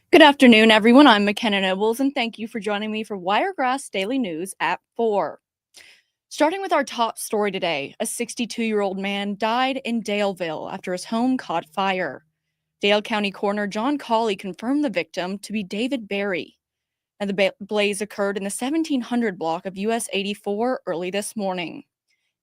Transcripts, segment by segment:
Good afternoon, everyone. I'm McKenna Nobles, and thank you for joining me for Wiregrass Daily News at 4. Starting with our top story today, a 62-year-old man died in Daleville after his home caught fire. Dale County Coroner John Cawley confirmed the victim to be David Berry, and the blaze occurred in the 1700 block of US 84 early this morning.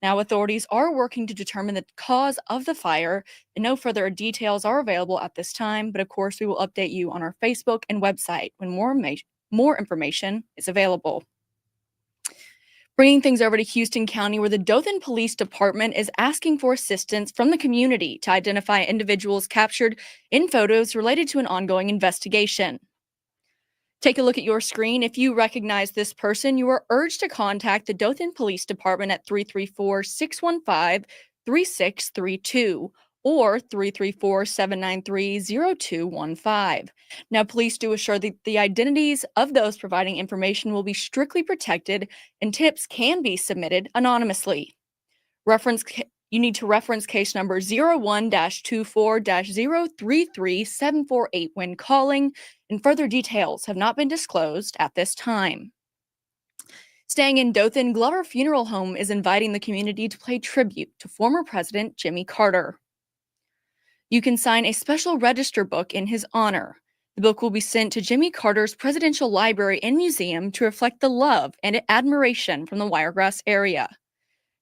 Now, authorities are working to determine the cause of the fire, and no further details are available at this time, but of course, we will update you on our Facebook and website when more information is available. Bringing things over to Houston County, where the Dothan Police Department is asking for assistance from the community to identify individuals captured in photos related to an ongoing investigation. Take a look at your screen. If you recognize this person, you are urged to contact the Dothan Police Department at 334-615-3632 or 334-793-0215. Now, police do assure that the identities of those providing information will be strictly protected and tips can be submitted anonymously. You need to reference case number 01-24-033748 when calling, and further details have not been disclosed at this time. Staying in Dothan, Glover Funeral Home is inviting the community to pay tribute to former President Jimmy Carter. You can sign a special register book in his honor. The book will be sent to Jimmy Carter's Presidential Library and Museum to reflect the love and admiration from the Wiregrass area.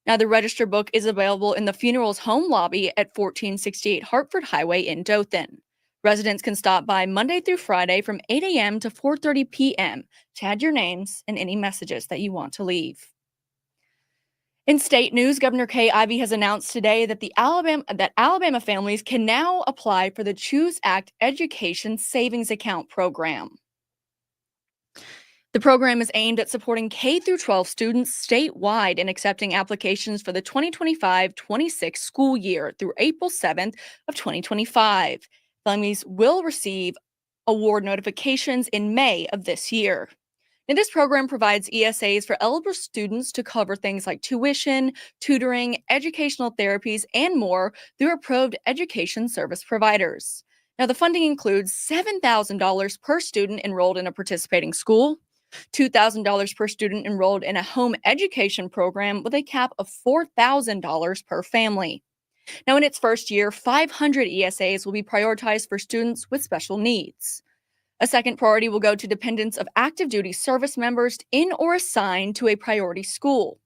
Now, the register book is available in the funeral's home lobby at 1468 Hartford Highway in Dothan. Residents can stop by Monday through Friday from 8 a.m. to 4:30 p.m. to add your names and any messages that you want to leave. In state news, Governor Kay Ivey has announced today that Alabama families can now apply for the Choose Act Education Savings Account program. The program is aimed at supporting K-12 students statewide in accepting applications for the 2025-26 school year through April 7th of 2025. Families will receive award notifications in May of this year. Now, this program provides ESAs for eligible students to cover things like tuition, tutoring, educational therapies, and more through approved education service providers. Now, the funding includes $7,000 per student enrolled in a participating school, $2,000 per student enrolled in a home education program with a cap of $4,000 per family. Now, in its first year, 500 ESAs will be prioritized for students with special needs. A second priority will go to dependents of active duty service members in or assigned to a priority school.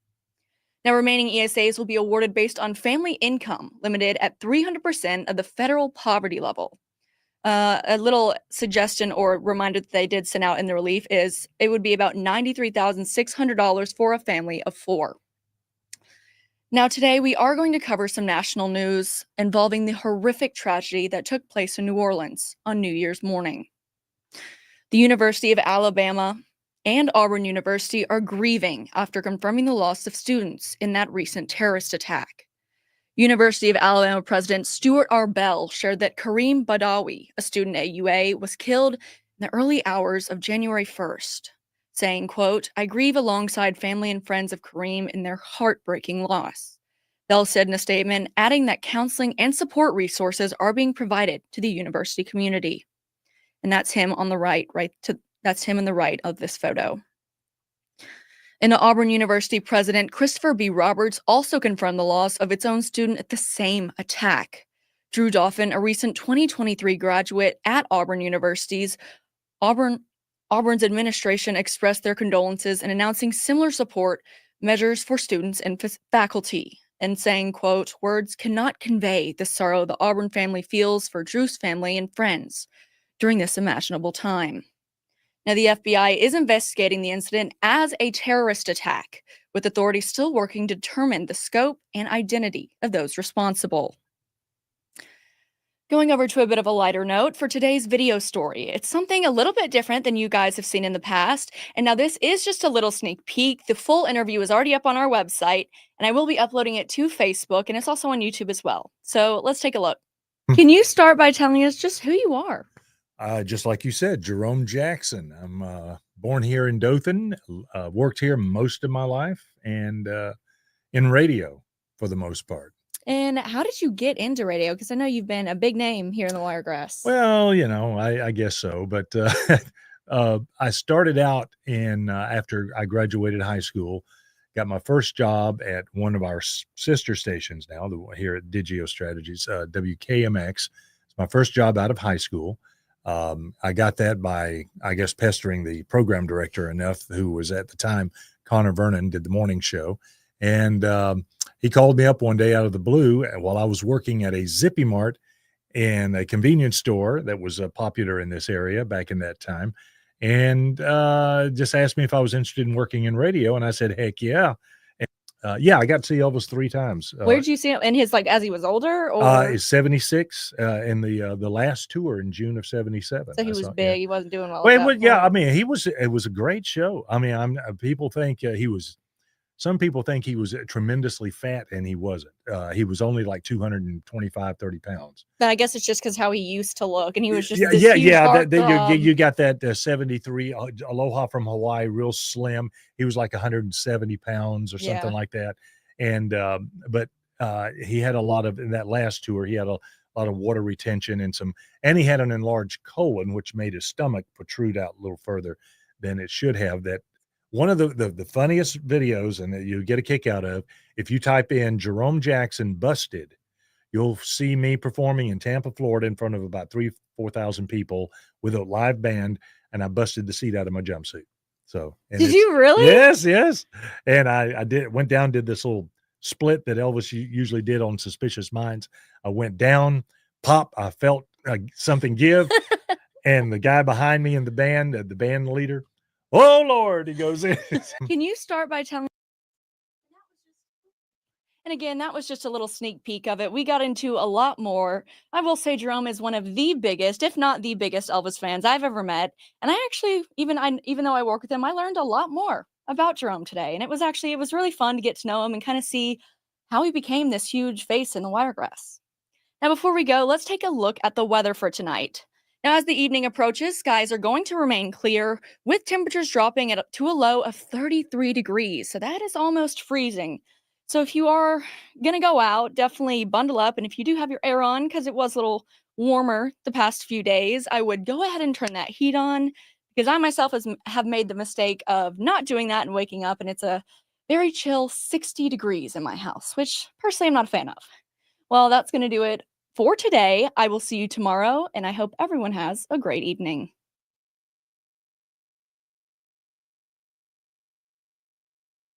Now, remaining ESAs will be awarded based on family income, limited at 300% of the federal poverty level. A little suggestion or reminder that they did send out in the relief is it would be about $93,600 for a family of 4. Now, today we are going to cover some national news involving the horrific tragedy that took place in New Orleans on New Year's morning. The University of Alabama and Auburn University are grieving after confirming the loss of students in that recent terrorist attack. University of Alabama President Stuart R. Bell shared that Kareem Badawi, a student at UA, was killed in the early hours of January 1st, saying, quote, "I grieve alongside family and friends of Kareem in their heartbreaking loss." Bell said in a statement, adding that counseling and support resources are being provided to the university community. And that's him on the right, that's him on the right of this photo. And the Auburn University president, Christopher B. Roberts, also confirmed the loss of its own student at the same attack. Drew Dauphin, a recent 2023 graduate at Auburn University's Auburn's administration expressed their condolences in announcing similar support measures for students and faculty, and saying, quote, "Words cannot convey the sorrow the Auburn family feels for Drew's family and friends during this imaginable time." Now, the FBI is investigating the incident as a terrorist attack, with authorities still working to determine the scope and identity of those responsible. Going over to a bit of a lighter note for today's video story. It's something a little bit different than you guys have seen in the past. And now this is just a little sneak peek. The full interview is already up on our website, and I will be uploading it to Facebook, and it's also on YouTube as well. So let's take a look. Can you start by telling us just who you are? Just like you said, Jerome Jackson. I'm born here in Dothan, worked here most of my life, and in radio for the most part. And how did you get into radio? Because I know you've been a big name here in the Wiregrass. Well, I guess so. But I started out after I graduated high school, got my first job at one of our sister stations now, here at Digio Strategies, WKMX. It's my first job out of high school. I got that by, I guess, pestering the program director enough, who was at the time, Connor Vernon, did the morning show. And he called me up one day out of the blue while I was working at a Zippy Mart in a convenience store that was popular in this area back in that time. And just asked me if I was interested in working in radio. And I said, heck yeah. Yeah, I got to see Elvis 3 times. Where did you see him? In his, like, as he was older, or is 76 in the last tour in June of 77. so he was big. Yeah. He wasn't doing well. Well, yeah, I mean, it was a great show. I mean, people think some people think he was tremendously fat, and he wasn't. He was only like 225, 30 pounds. Then I guess it's just because how he used to look, and he was just yeah. You got that 73 Aloha from Hawaii, real slim. He was like 170 pounds or something like that. And but he had a lot of, in that last tour, he had a lot of water retention and he had an enlarged colon, which made his stomach protrude out a little further than it should have. That one of the funniest videos, and that you get a kick out of, if you type in Jerome Jackson busted, you'll see me performing in Tampa, Florida, in front of about 4,000 people with a live band, and I busted the seat out of my jumpsuit. So, did you really? Yes. And I went down, did this little split that Elvis usually did on Suspicious Minds. I went down, pop, I felt something give, and the guy behind me in the band leader, oh Lord, he goes in. Can you start by telling? And again, that was just a little sneak peek of it. We got into a lot more. I will say Jerome is one of the biggest, if not the biggest, Elvis fans I've ever met. And I actually, even though I work with him, I learned a lot more about Jerome today. And it was really fun to get to know him and kind of see how he became this huge face in the Wiregrass. Now, before we go, let's take a look at the weather for tonight. Now, as the evening approaches, skies are going to remain clear, with temperatures dropping to a low of 33 degrees. So that is almost freezing. So if you are going to go out, definitely bundle up. And if you do have your air on, because it was a little warmer the past few days, I would go ahead and turn that heat on, because I myself have made the mistake of not doing that and waking up, and it's a very chill 60 degrees in my house, which personally I'm not a fan of. Well, that's going to do it for today. I will see you tomorrow, and I hope everyone has a great evening.